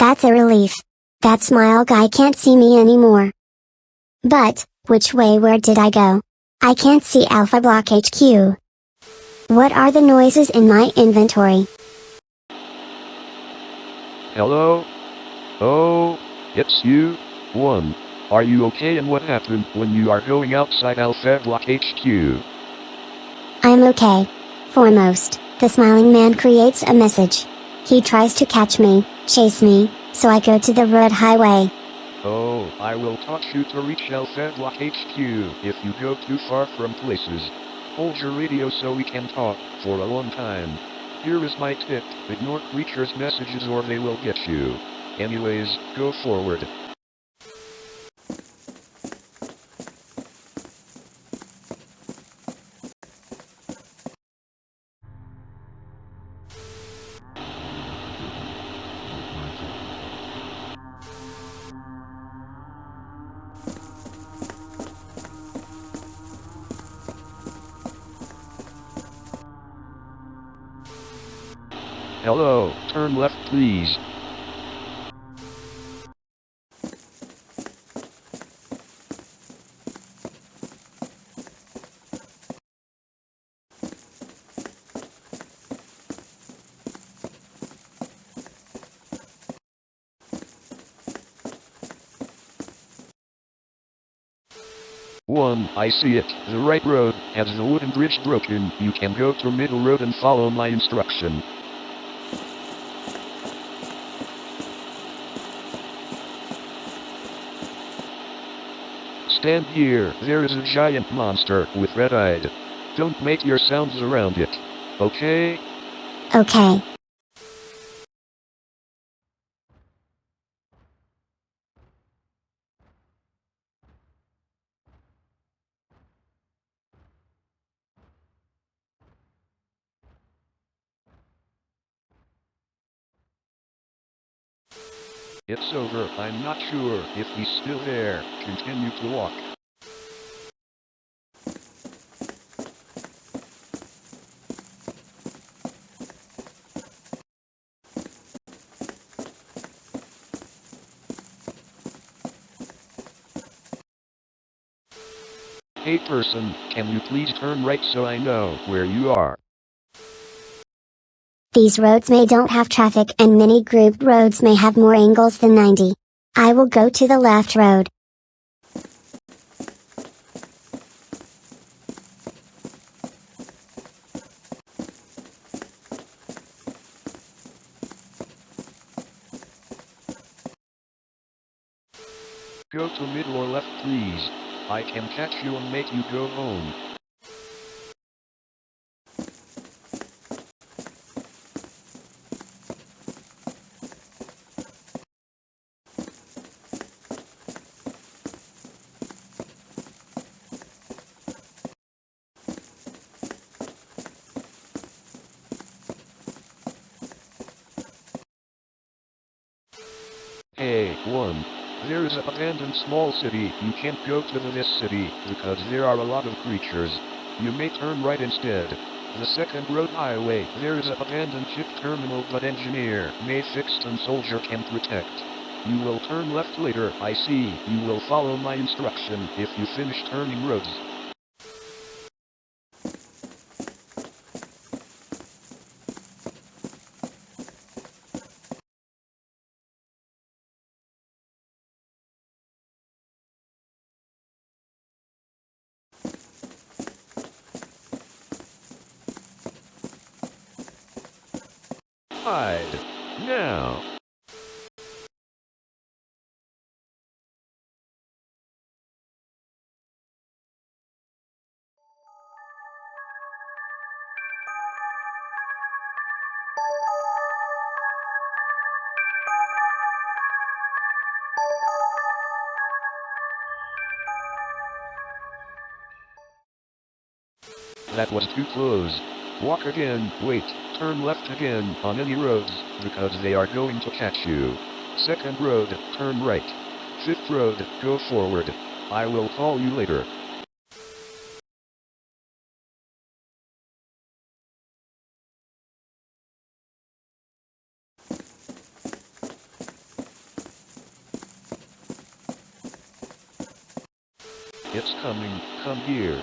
That's a relief. That smile guy can't see me anymore. But, where did I go? I can't see Alphablock HQ. What are the noises in my inventory? Hello? Oh, it's you, One. Are you okay, and what happened when you are going outside Alphablock HQ? I'm okay. Foremost, the smiling man creates a message. He tries to catch me, chase me, so I go to the road highway. Oh, I will teach you to reach Alphablock HQ if you go too far from places. Hold your radio so we can talk for a long time. Here is my tip: ignore creatures' messages or they will get you. Anyways, go forward. Hello, turn left please. One, I see it. The right road has the wooden bridge broken. You can go to middle road and follow my instruction. Stand here. There is a giant monster with red eyes. Don't make your sounds around it. Okay? Okay. It's over. I'm not sure if he's still there. Continue to walk. Hey person, can you please turn right so I know where you are? These roads don't have traffic, and many grouped roads may have more angles than 90. I will go to the left road. Go to middle or left please. I can catch you and make you go home. Hey, One. There is an abandoned small city. You can't go to this city because there are a lot of creatures. You may turn right instead. The second road highway, there is an abandoned ship terminal, but engineer may fix and soldier can protect. You will turn left later. I see. You will follow my instruction if you finish turning roads. Hide. Now. That was too close. Walk again, wait, turn left again on any roads, because they are going to catch you. Second road, turn right. Fifth road, go forward. I will call you later. It's coming, come here.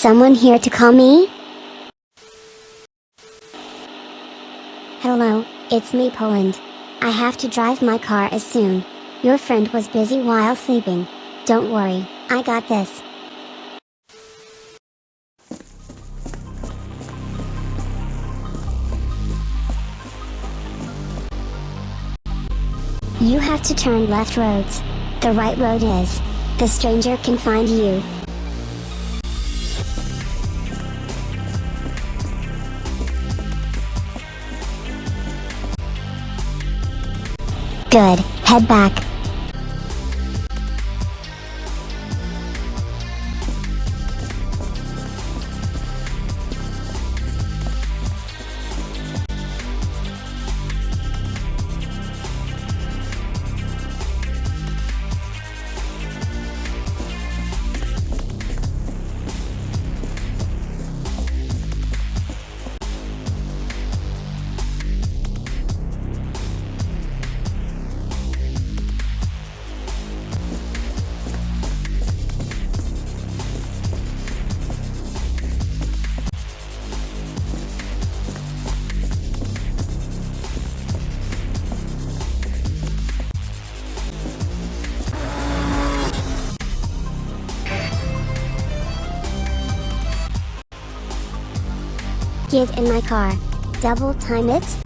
Someone here to call me? Hello, it's me, Poland. I have to drive my car as soon. Your friend was busy while sleeping. Don't worry, I got this. You have to turn left roads. The right road is. The stranger can find you. Good, head back. Get in my car. Double time it.